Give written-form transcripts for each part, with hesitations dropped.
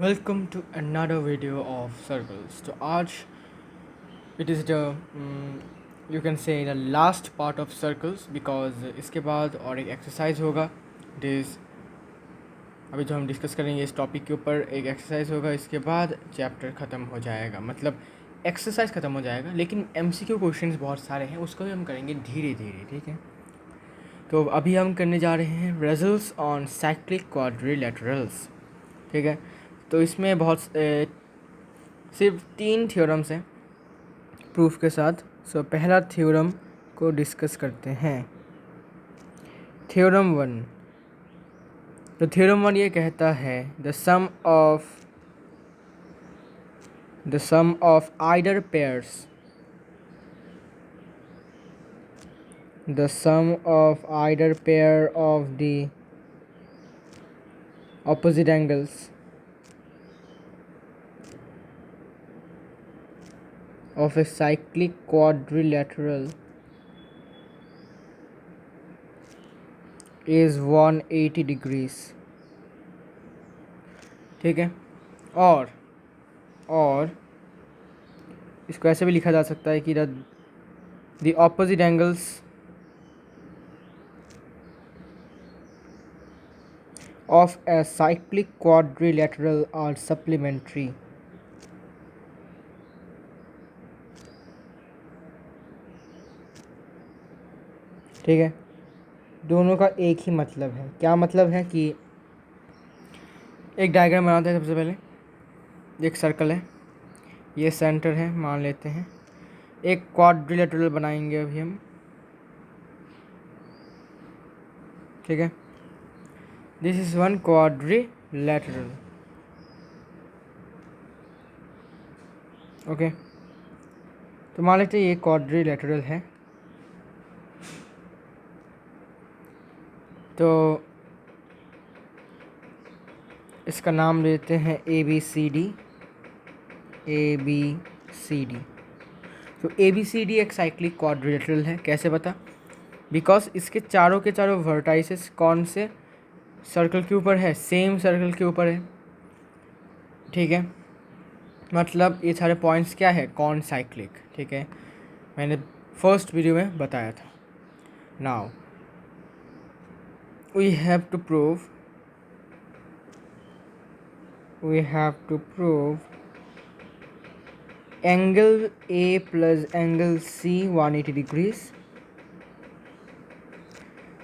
Welcome to another video of circles. तो आज it is the you can say the last part of circles because इसके बाद और एक एक्सरसाइज होगा। इट इज़ अभी जो हम डिस्कस करेंगे इस टॉपिक के ऊपर एक एक्सरसाइज होगा, इसके बाद चैप्टर ख़त्म हो जाएगा, मतलब एक्सरसाइज ख़त्म हो जाएगा। लेकिन MCQ क्वेश्चंस बहुत सारे हैं, उसको भी हम करेंगे धीरे धीरे, ठीक है। तो अभी हम करने जा रहे हैं रिजल्ट्स ऑन साइक्लिक क्वाड्रिलेटरल्स, ठीक है। तो इसमें सिर्फ 3 थ्योरम्स हैं प्रूफ के साथ। पहला थ्योरम को डिस्कस करते हैं। थ्योरम 1। तो थ्योरम 1 ये कहता है the sum of either pairs of the opposite angles of a cyclic quadrilateral is 180 degrees, ठीक है। और इसको ऐसे भी लिखा जा सकता है कि the opposite angles of a cyclic quadrilateral are supplementary, ठीक है। दोनों का एक ही मतलब है। क्या मतलब है कि एक डायग्राम बनाते हैं। सबसे पहले एक सर्कल है, ये सेंटर है मान लेते हैं। एक क्वाड्रिलेटरल बनाएंगे अभी हम, ठीक है। This is one quadrilateral, okay. तो मान लेते हैं ये क्वाड्रिलेटरल है। तो इसका नाम लेते हैं ABCD। तो ABCD एक साइक्लिक क्वाड्रिलेटरल है। कैसे पता? बिकॉज इसके चारों के चारों वर्टाइसेस कौन से सर्कल के ऊपर है? सेम सर्कल के ऊपर है, ठीक है। मतलब ये सारे पॉइंट्स क्या है? कौन साइक्लिक, ठीक है। मैंने फर्स्ट वीडियो में बताया था। Now we have to prove angle A plus angle C 180 degrees.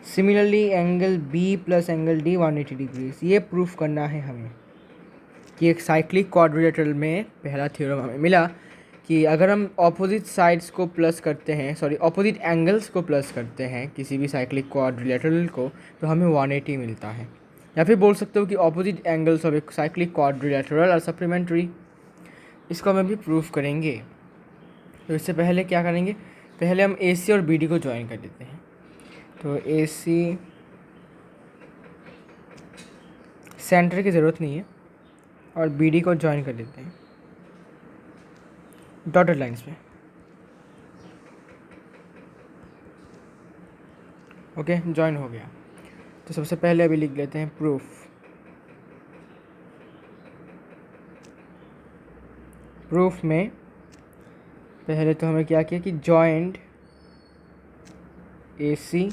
Similarly angle B plus angle D 180 degrees। ये प्रूफ करना है हमें कि एक साइक्लिक क्वाड्रिलेटरल में पहला थ्योरम हमें मिला कि अगर हम ऑपोजिट साइड्स को प्लस करते हैं, ऑपोजिट एंगल्स को प्लस करते हैं किसी भी साइक्लिक क्वाड्रिलेटरल को, तो हमें 180 मिलता है। या फिर बोल सकते हो कि ऑपोजिट एंगल्स ऑफ एक साइक्लिक क्वाड्रिलेटरल आर सप्लीमेंट्री। इसको हम अभी प्रूफ करेंगे। तो इससे पहले क्या करेंगे? पहले हम AC और BD को ज्वाइन कर देते हैं। तो AC सेंटर की ज़रूरत नहीं है, और BD को ज्वाइन कर देते हैं डॉटेड लाइंस में, ओके। ज्वाइन हो गया। तो सबसे पहले अभी लिख लेते हैं प्रूफ में पहले तो हमें क्या किया कि जॉइंट AC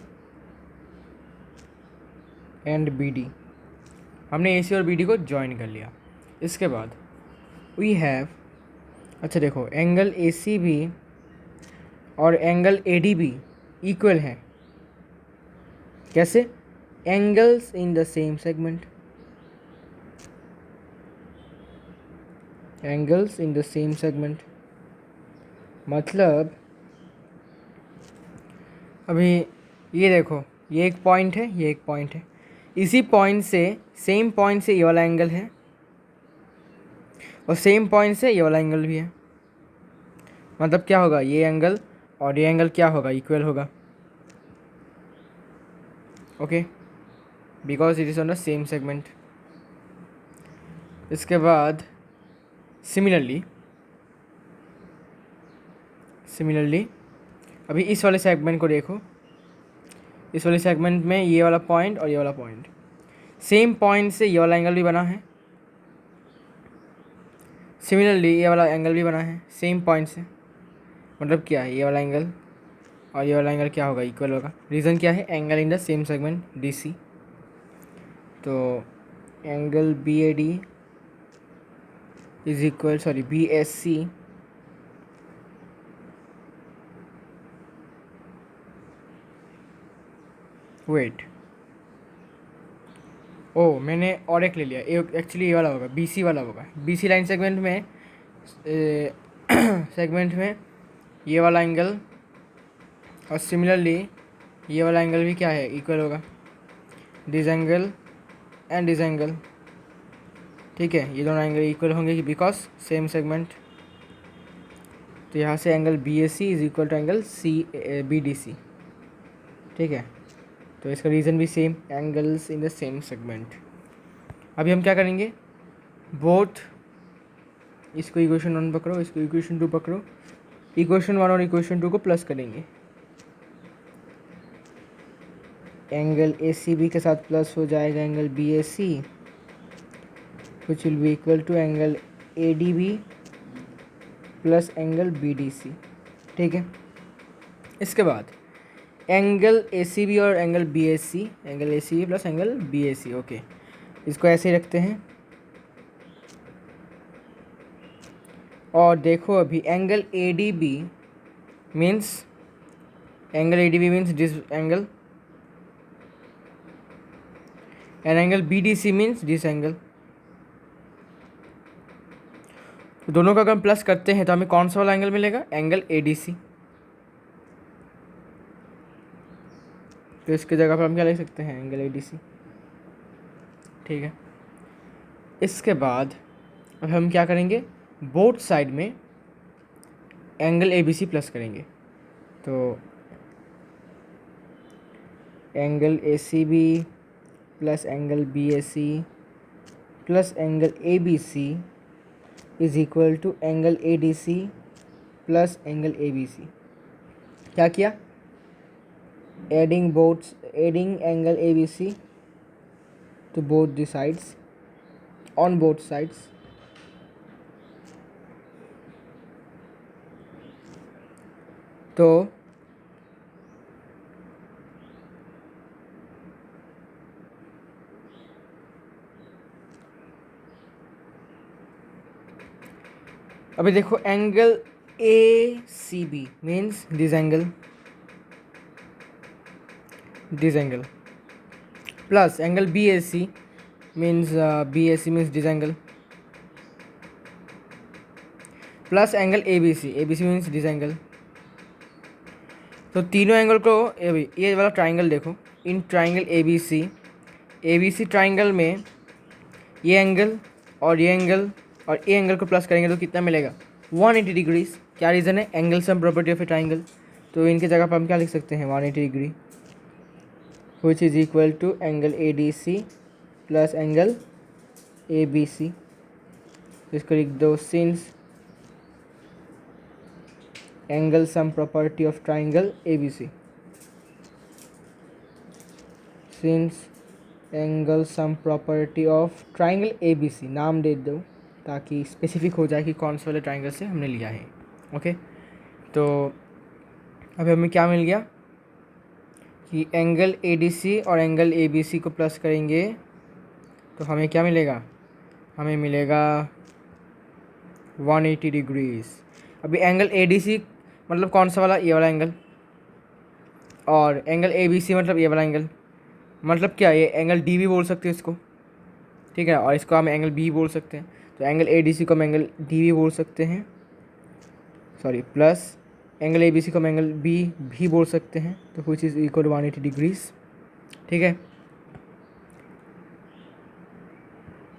एंड BD, हमने AC और BD को ज्वाइन कर लिया। इसके बाद वी हैव, अच्छा देखो, एंगल AC भी और एंगल AD भी इक्वल है। कैसे? Angles in the same segment, मतलब अभी ये देखो, ये एक पॉइंट है, ये एक पॉइंट है। इसी पॉइंट से, सेम पॉइंट से ये वाला एंगल है, और सेम पॉइंट से ये वाला एंगल भी है। मतलब क्या होगा? ये एंगल और ये एंगल क्या होगा? इक्वल होगा, okay, because it is on the same segment. इसके बाद सिमिलरली अभी इस वाले सेगमेंट को देखो। इस वाले सेगमेंट में ये वाला पॉइंट और ये वाला पॉइंट, सेम पॉइंट से ये वाला एंगल भी बना है, सिमिलरली ये वाला एंगल भी बना है सेम पॉइंट से, मतलब क्या है, ये वाला एंगल और ये वाला एंगल क्या होगा, इक्वल होगा। रीज़न क्या है, angle in the same segment DC। तो angle BAD is equal, sorry BSC wait, ओ मैंने और एक ले लिया, एक्चुअली ये वाला होगा, BC वाला होगा। BC लाइन सेगमेंट में सेगमेंट में ये वाला एंगल और सिमिलरली ये वाला एंगल भी क्या है, इक्वल होगा this angle and this angle. ठीक है, ये दोनों एंगल इक्वल होंगे बिकॉज सेम सेगमेंट। तो यहाँ से angle BAC is equal to angle BDC। ठीक है, तो इसका रीज़न भी same, angles in the same segment. अभी हम क्या करेंगे, बोथ, इसको इक्वेशन 1 पकड़ो, इसको इक्वेशन 2 पकड़ो, इक्वेशन 1 और इक्वेशन 2 को प्लस करेंगे। एंगल ACB के साथ प्लस हो जाएगा angle BAC which will be equal to angle ADB plus angle BDC। ठीक है, इसके बाद एंगल ACB और angle BAC, angle ACB plus angle BAC। Okay, इसको ऐसे ही रखते हैं। और देखो अभी angle ADB means, angle ADB means this angle and angle BDC means this angle. दोनों का अगर हम प्लस करते हैं तो हमें कौन सा वाला एंगल मिलेगा, एंगल ADC। तो इसके जगह पर हम क्या लिख सकते हैं, एंगल ADC। ठीक है, इसके बाद अब हम क्या करेंगे, बोथ साइड में एंगल ABC प्लस करेंगे। तो angle ACB plus angle BAC plus angle ABC is equal to angle ADC plus angle ABC। क्या किया, adding angle ABC to both the sides, on both sides। तो अभी देखो angle ACB means this angle plus angle BAC means BAC means this angle plus angle ABC means this angle. तो तीनों angle को, ये वाला ट्राइंगल देखो, in triangle ABC triangle में ये एंगल और ये एंगल और ये एंगल को प्लस करेंगे तो कितना मिलेगा, 180 डिग्रीज। क्या रीज़न है, angle sum property of A triangle. तो इनके जगह पर हम क्या लिख सकते हैं, 180 degree which is equal to angle ADC plus angle ABC। इसको लिख दो, since angle sum property of triangle ABC, since angle sum property of triangle ABC, नाम दे दो ताकि स्पेसिफिक हो जाए कि कौन से वाले ट्राइंगल से हमने लिया है। ओके, तो अभी हमें क्या मिल गया कि एंगल ADC और एंगल ABC को प्लस करेंगे तो हमें क्या मिलेगा, हमें मिलेगा 180 डिग्रीज। अभी एंगल ADC मतलब कौन सा वाला, ये वाला एंगल, और एंगल ABC मतलब ये वाला एंगल, मतलब क्या, ये एंगल D भी बोल सकते हैं इसको। ठीक है, और इसको हम एंगल B बोल सकते हैं। तो एंगल ADC को हम एंगल D भी बोल सकते हैं, सॉरी, प्लस एंगल ABC को हम एंगल B भी बोल सकते हैं, तो which is equal to 180 degrees. ठीक है,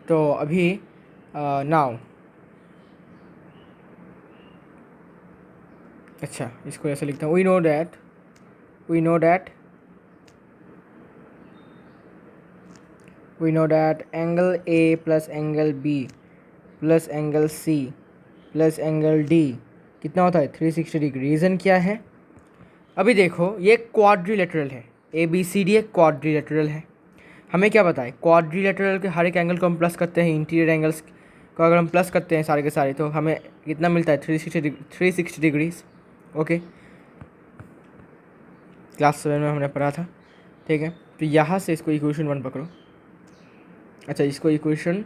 तो अभी नाउ, अच्छा इसको ऐसे लिखता हूँ, we know that angle A plus angle B plus angle C plus angle D कितना होता है, 360 डिग्री। रीज़न क्या है, अभी देखो ये क्वाड्रिलेटरल है, ABCD एक क्वाड्रिलेटरल है। हमें क्या पता है, क्वाड्रिलेटरल के हर एक एंगल को हम प्लस करते हैं, इंटीरियर एंगल्स को को अगर हम प्लस करते हैं सारे के सारे तो हमें कितना मिलता है 360 डिग्रीज। ओके, क्लास 7 में हमने पढ़ा था। ठीक है, तो यहाँ से इसको इक्वेशन 1 पकड़ो। अच्छा, इसको इक्वेशन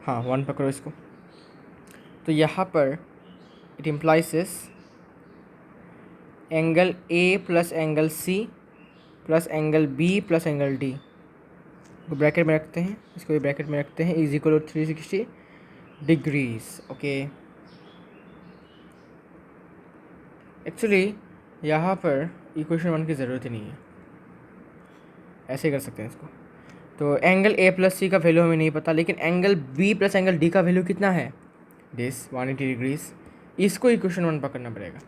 हाँ 1 पकड़ो इसको। तो यहाँ पर it implies angle A plus angle C plus angle B plus angle D को ब्रैकेट में रखते हैं, इसको भी ब्रैकेट में रखते हैं, is equal to 360 degrees. Okay, actually यहाँ पर इक्वेशन 1 की ज़रूरत ही नहीं है, ऐसे ही कर सकते हैं इसको। तो एंगल ए प्लस सी का वैल्यू हमें नहीं पता, लेकिन angle B plus angle D का वैल्यू कितना है, दिस 180 डिग्रीज। इसको इक्वेशन 1 पकड़ना पड़ेगा।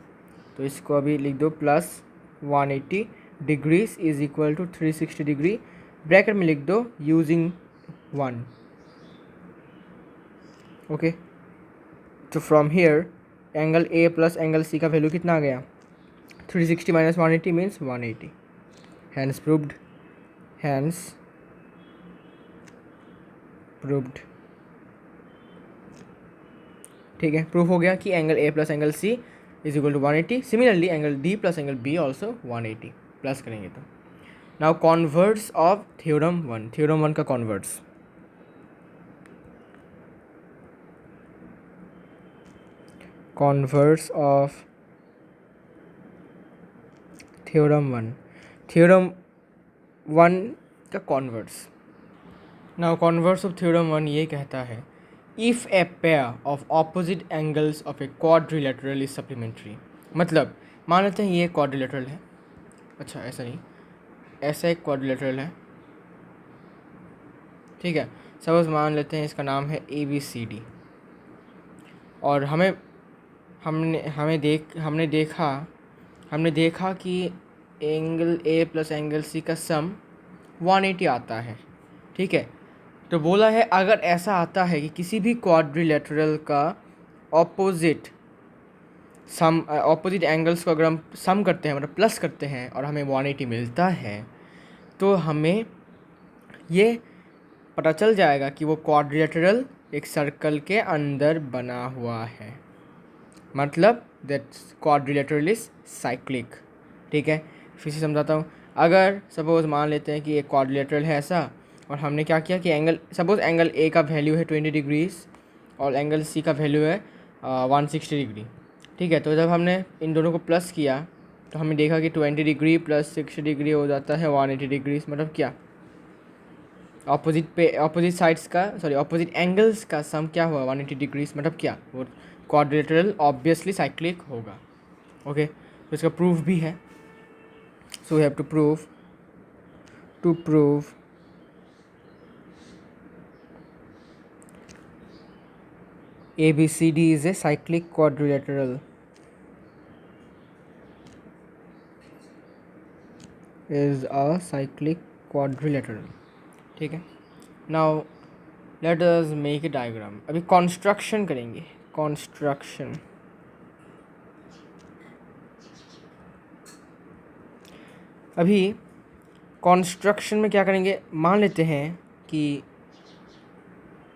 तो इसको अभी लिख दो, plus 180 degrees is equal to 360 degree, bracket में लिख दो यूजिंग 1। ओके, तो from here angle A plus angle C का वैल्यू कितना आ गया, 360 minus 180 means 180। Hence proved, hence proved. ठीक है, प्रूफ हो गया कि angle A plus angle C is equal to 180। Similarly angle D plus angle B also 180, plus करेंगे तो। Now converse of theorem 1, theorem 1 का कॉन्वर्ट्स, कॉन्वर्ट्स ऑफ थ्योरम 1, थ्योरम 1 का कॉन्वर्ट्स। Now converse of theorem 1 ये कहता है, if a pair of opposite angles of a quadrilateral is supplementary. मतलब मान लेते हैं ये क्वाड्रिलेटरल है, अच्छा ऐसा नहीं, ऐसा एक क्वाड्रिलेटरल है। ठीक है, सपोज मान लेते हैं इसका नाम है ABCD, और हमने देखा कि angle A plus angle C का सम 180 आता है। ठीक है, तो बोला है अगर ऐसा आता है कि किसी भी क्वाड्रिलेटरल का ऑपोजिट एंगल्स को अगर हम सम करते हैं, मतलब प्लस करते हैं, और हमें 180 मिलता है, तो हमें ये पता चल जाएगा कि वो क्वाड्रिलेटरल एक सर्कल के अंदर बना हुआ है, मतलब दैट क्वाड्रिलेटरल इज साइक्लिक। ठीक है, फिर से समझाता हूँ। अगर सपोज मान लेते हैं कि एक क्वाड्रिलेटरल है ऐसा, और हमने क्या किया कि सपोज एंगल ए का वैल्यू है 20 डिग्रीज और एंगल सी का वैल्यू है 160 डिग्री। ठीक है, तो जब हमने इन दोनों को प्लस किया तो हमने देखा कि 20 डिग्री प्लस 60 डिग्री हो जाता है 180 डिग्रीज। मतलब क्या, ऑपोजिट साइड्स का ऑपोजिट एंगल्स का सम क्या हुआ 180 डिग्रीज। मतलब क्या, वो क्वाड्रिलेटरल ऑब्वियसली साइक्लिक होगा। ओके, तो इसका प्रूफ भी है। So we have to prove ABCD is a cyclic quadrilateral. Is a cyclic quadrilateral. ठीक है, now let us make a diagram. अभी कॉन्स्ट्रक्शन करेंगे, कॉन्स्ट्रक्शन। अभी कॉन्स्ट्रक्शन में क्या करेंगे, मान लेते हैं कि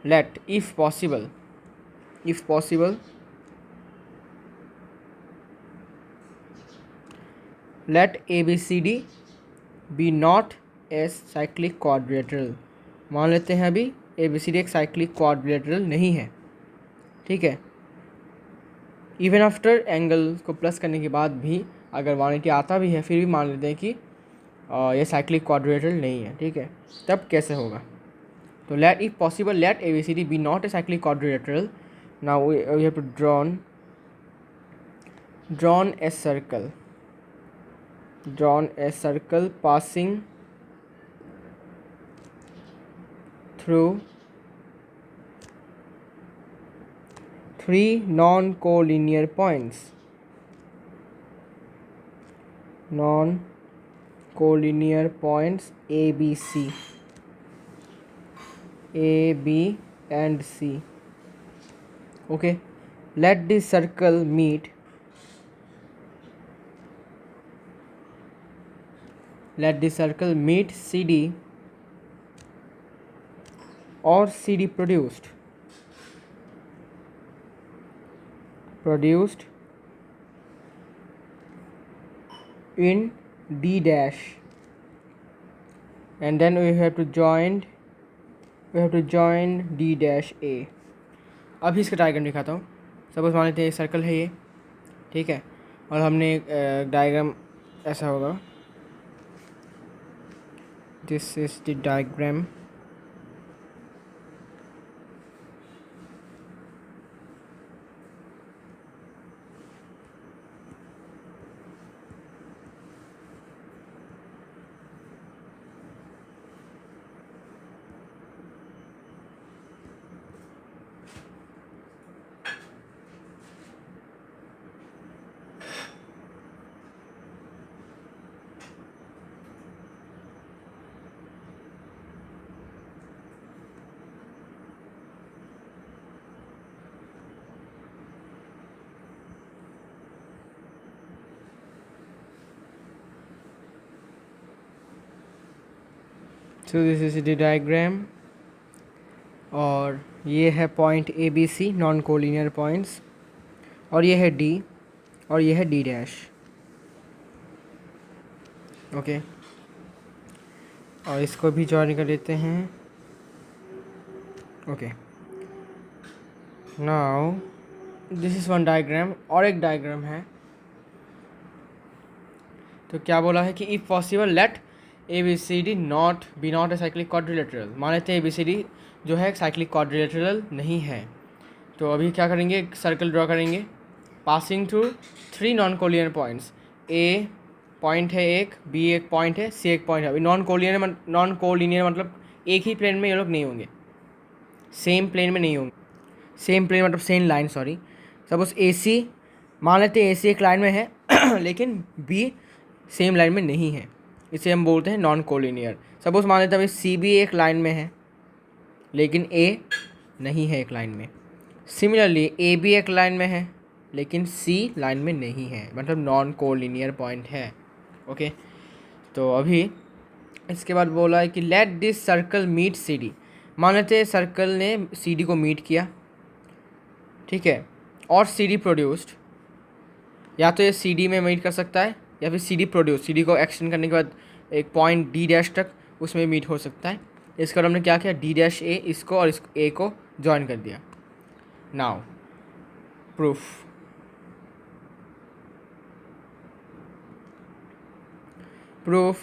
let if possible let ABCD be not a cyclic quadrilateral. मान लेते हैं अभी ABCD एक साइक्लिक क्वाड्रिलेटरल नहीं है। ठीक है, इवन आफ्टर एंगल को प्लस करने के बाद भी अगर 180 आता भी है, फिर भी मान लेते हैं कि ये साइक्लिक क्वाड्रिलेटरल नहीं है। ठीक है, तब कैसे होगा, तो let if possible let ABCD be not a cyclic quadrilateral. Now we have to drawn a circle passing through three non-collinear points A, B and C. Okay, let this circle meet CD or CD produced produced in D dash, and then we have to join D dash A. अभी इसका diagram दिखाता हूँ. Suppose मान लेते हैं circle है ये, ठीक है, और हमने डायग्राम ऐसा होगा. This is the diagram. So this is the diagram. और ये है point A B C, non collinear points, और ये है डी, और ये है डी डैश. ओके, और इसको भी जॉइन कर देते हैं. Okay, now this is one diagram. और एक डायग्राम है. तो क्या बोला है कि if possible let A B C D not a cyclic quadrilateral. मान लेते हैं ए बी सी डी जो है साइक्लिक क्वाड्रिलेटरल नहीं है. तो अभी क्या करेंगे, एक सर्कल ड्रॉ करेंगे passing through 3 non collinear points. A point है एक, बी एक पॉइंट है, सी एक पॉइंट है. अभी नॉन कोलिनियर मतलब एक ही प्लेन में ये लोग नहीं होंगे, सेम प्लेन में नहीं होंगे. सेम प्लेन मतलब सेम लाइन, सॉरी. सपोज ए सी, मान लेते हैं ए सी एक लाइन में है लेकिन बी सेम लाइन में नहीं है, इसे हम बोलते हैं नॉन कोलिनियर. सपोज मान लेते हैं अभी सी भी एक लाइन में है लेकिन ए नहीं है एक लाइन में. सिमिलरली ए भी एक लाइन में है लेकिन सी लाइन में नहीं है, मतलब नॉन कोलिनियर पॉइंट है. ओके, तो अभी इसके बाद बोला है कि let this circle meet C D. मान लेते हैं सर्कल ने सी डी को मीट किया, ठीक है, और सी डी प्रोड्यूस्ड. या तो ये सी डी में मीट कर सकता है या फिर C D produce, C D को एक्सटेंड करने के बाद एक पॉइंट डी डैश तक उसमें मीट हो सकता है. इसका हमने क्या किया, डी डैश ए, इसको और इस ए को ज्वाइन कर दिया. Now proof.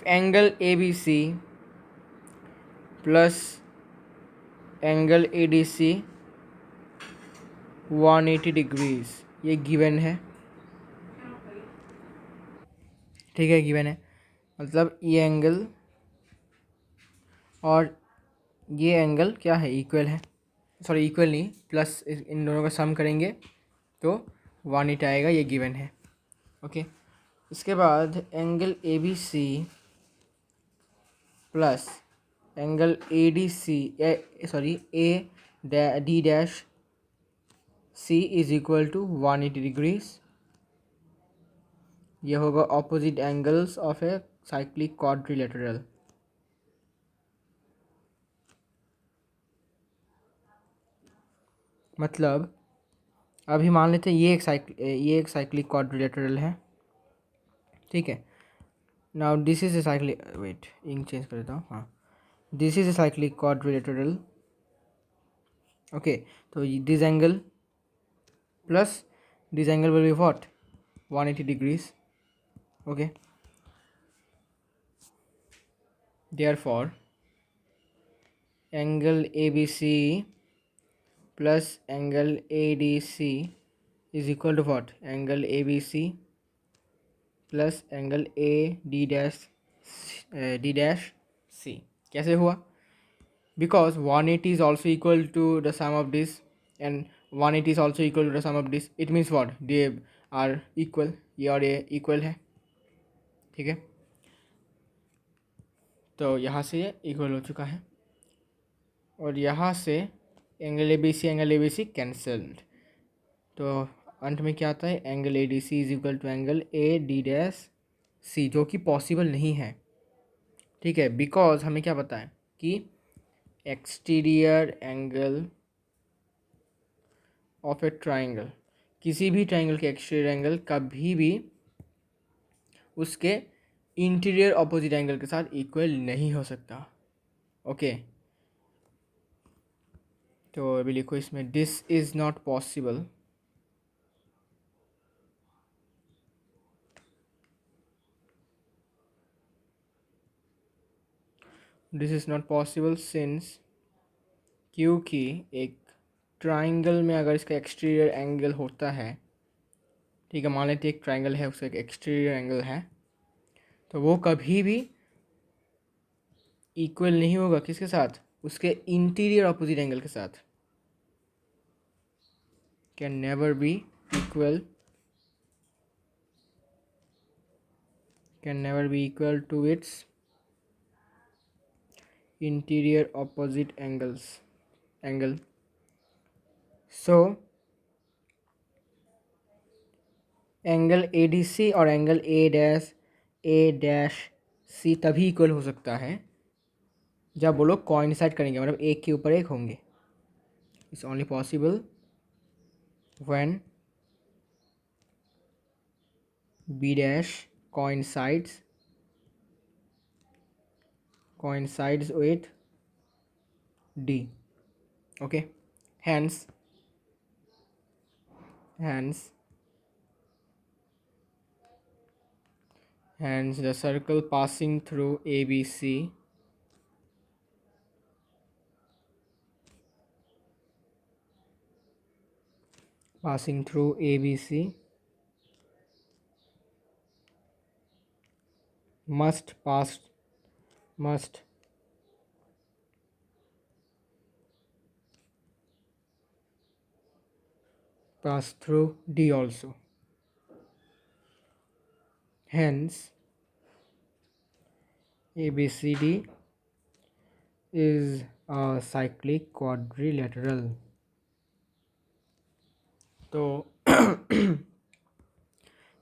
Angle A B C plus angle A D C 180 degrees, ये गिवन है, ठीक है, गिवन है. मतलब ये एंगल और ये एंगल क्या है, इक्वल है. सॉरी, इक्वल नहीं, प्लस इन दोनों का सम करेंगे तो 180 आएगा, ये गिवन है. ओके, इसके बाद angle A B C plus angle A D C, sorry A D dash C is equal to 180 degrees. यह होगा opposite angles of a cyclic quadrilateral. मतलब अभी मान लेते हैं ये एक साइक्लिक क्वाड्रिलेटरल है, ठीक है. Now this is a cyclic, wait ink change कर देता हूँ. हाँ, this is a cyclic quadrilateral. Okay, तो this angle plus this angle will be what, 180 degrees. Okay, therefore angle ABC plus angle ADC is equal to what, angle ABC plus angle D dash C. कैसे हुआ, because 180 is also equal to the sum of this and 180 is also equal to the sum of this. It means what, they are equal, ये और ये equal है, ठीक है. तो यहाँ से ये इक्वल हो चुका है और यहाँ से angle A B C cancelled. तो अंत में क्या आता है, angle A D C is equal to angle A D dash C, जो कि पॉसिबल नहीं है, ठीक है. बिकॉज हमें क्या पता है कि exterior angle of A triangle किसी भी ट्राइंगल के एक्सटीरियर एंगल कभी भी उसके इंटीरियर ऑपोजिट एंगल के साथ इक्वल नहीं हो सकता। ओके, तो अभी लिखो इसमें this is not possible. This is not possible since, क्योंकि एक ट्राइंगल में अगर इसका एक्सटीरियर एंगल होता है, ठीक है, मान लेते एक ट्राइंगल है, उसका एक एक्सटीरियर एंगल है, तो वो कभी भी इक्वल नहीं होगा किसके साथ, उसके इंटीरियर ऑपोजिट एंगल के साथ। Can never be equal, can never be equal to its interior opposite angle. So angle A D C और एंगल ए डैश सी तभी इक्वल हो सकता है जब वो लोग कोइंसाइड करेंगे, मतलब एक के ऊपर एक होंगे। It's only possible when B dash coincides with D. Okay, hence the circle passing through ABC must pass through D also. Hence ABCD is a cyclic quadrilateral. तो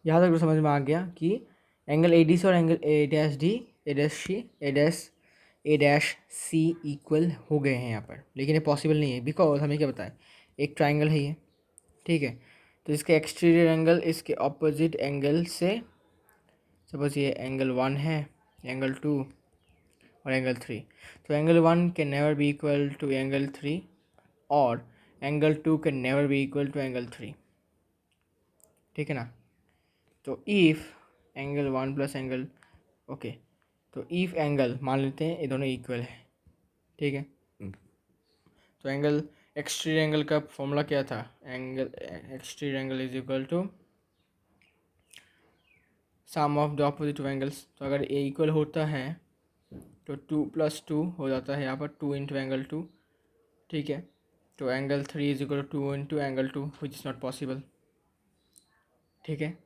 यहाँ तक तो समझ में आ गया कि एंगल ए डी सी और angle A dash D, A dash C equal हो गए हैं यहाँ पर, लेकिन ये पॉसिबल नहीं है बिकॉज हमें क्या बताएं, एक ट्राइंगल है ये, ठीक है, तो इसके एक्सटीरियर एंगल इसके ऑपोजिट एंगल से, सपोज ये एंगल 1 है, एंगल 2 और एंगल 3, तो angle 1 can never be equal to angle 3 और angle 2 can never be equal to angle 3, ठीक है ना। तो if angle 1 plus angle, okay, तो इफ़ एंगल मान लेते हैं ये दोनों इक्वल है, ठीक है, तो एंगल एक्सटीरियर एंगल का फॉर्मूला क्या था, angle exterior angle is equal to sum of the opposite angles. तो अगर ए इक्वल होता है तो 2 + 2 हो जाता है यहाँ पर, 2 इंटू एंगल 2, ठीक है, तो angle 3 is equal to 2 into angle 2 which is not possible, ठीक है।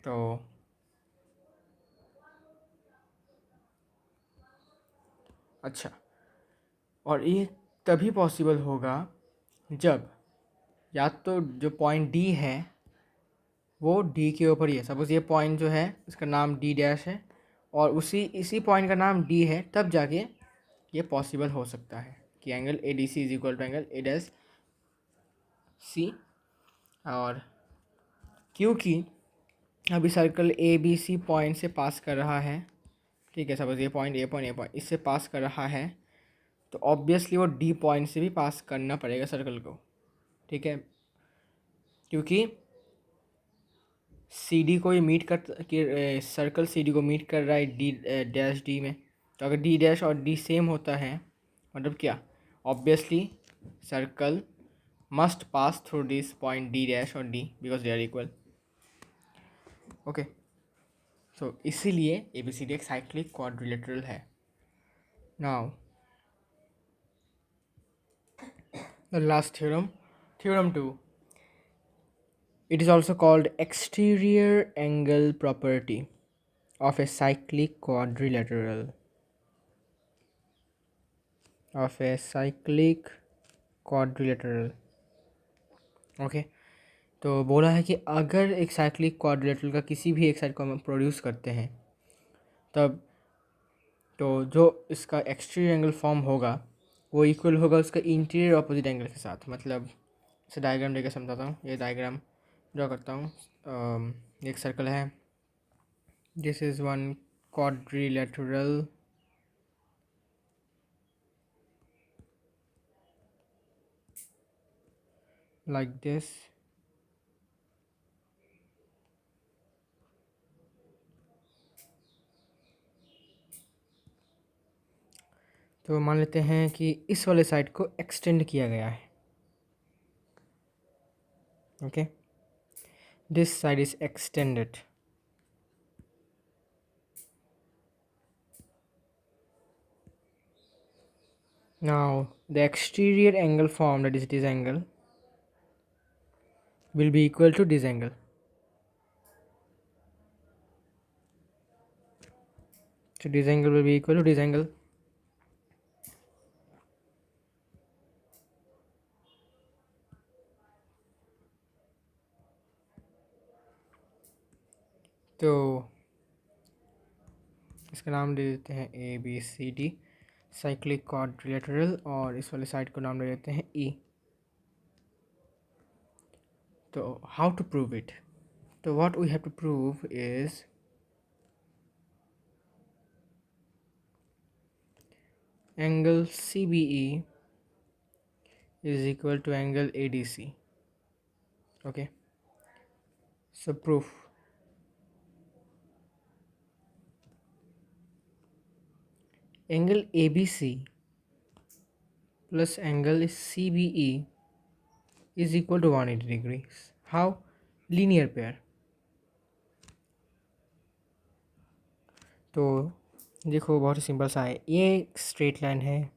तो अच्छा, और ये तभी पॉसिबल होगा जब या तो जो पॉइंट डी है वो डी के ऊपर ही है, सपोज ये पॉइंट जो है इसका नाम डी डैश है और इसी पॉइंट का नाम डी है, तब जाके ये पॉसिबल हो सकता है कि angle A D C is equal to angle A dash C. और क्योंकि अभी circle A B C point से पास कर रहा है, ठीक है, सपोज ये पॉइंट ए पॉइंट इससे पास कर रहा है, तो ऑब्वियसली वो डी पॉइंट से भी पास करना पड़ेगा सर्कल को, ठीक है, क्योंकि सी डी को ये मीट कर सर्कल सी डी को मीट कर रहा है डी डैश डी में। तो अगर डी डैश और डी सेम होता है मतलब क्या, obviously circle must pass through this point D dash और D because they are equal. Okay, so इसीलिए ए बी सी डी एक साइक्लिक क्वाड्रिलेटरल है। Now the last theorem 2, it is also called exterior angle property of a cyclic quadrilateral, okay. तो बोला है कि अगर एक साइक्लिक क्वाड्रिलेटरल का किसी भी एक साइड को हम प्रोड्यूस करते हैं तब तो जो इसका एक्सटीरियर एंगल फॉर्म होगा वो इक्वल होगा उसका इंटीरियर ऑपोजिट एंगल के साथ। मतलब इसे डायग्राम लेकर समझाता हूँ। ये डायग्राम ड्रॉ करता हूँ। एक सर्कल है, this is one quadrilateral like this, तो मान लेते हैं कि इस वाले साइड को एक्सटेंड किया गया है। Okay, this side is extended. Now the exterior angle formed, that is this angle, will be equal to this angle. So this angle will be equal to this angle. तो इसका नाम दे देते हैं ABCD cyclic quadrilateral, और इस वाले side को नाम दे देते हैं E। तो हाउ टू प्रूव इट? तो what we have to prove is angle CBE is equal to angle ADC. Okay, so proof. Angle ABC plus angle CBE is equal to 180 degrees. How? Linear pair. तो देखो बहुत ही simple सा है। ये एक straight line है,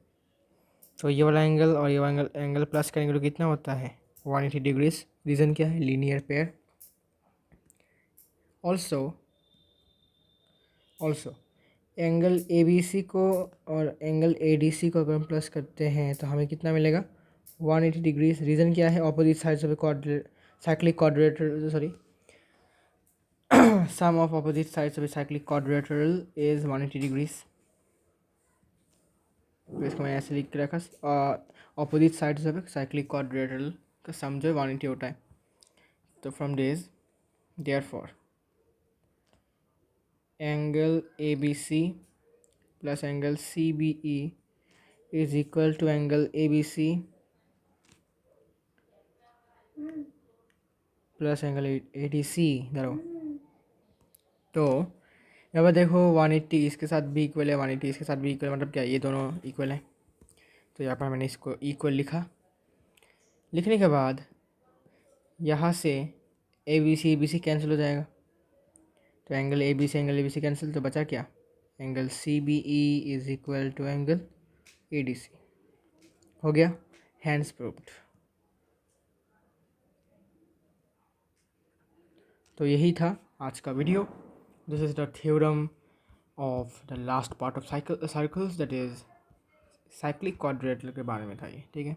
तो ये वाला एंगल और ये वाला एंगल प्लस करेंगे तो कितना होता है? 180 डिग्रीज। रीज़न क्या है? Linear pair. Also angle ABC को और एंगल ADC को अगर हम प्लस करते हैं तो हमें कितना मिलेगा? 180 डिग्रीज। रीज़न क्या है? Opposite sides of cyclic quadrilateral, sorry, sum of opposite sides of a cyclic quadrilateral is 180 degrees. तो इसको मैं ऐसे लिख के रखा, opposite sides of cyclic quadrilateral का सम जो है 180 होता है। तो from this therefore angle ABC plus angle CBE is equal to angle ABC plus angle ADC। धरो, तो यहाँ पर देखो 180 इसके साथ भी इक्वल है, 180 इसके साथ भी इक्वल है, मतलब क्या ये दोनों इक्वल है। तो यहाँ पर मैंने इसको इक्वल लिखा। लिखने के बाद यहाँ से ABC कैंसिल हो जाएगा, तो एंगल ABC कैंसिल, तो बचा क्या? Angle CBE is equal to angle ADC। हो गया, हैंड्स प्रूव्ड। तो यही था आज का video. This is the theorem of the last part of circles, that is cyclic quadrilateral के बारे में था ये। ठीक है।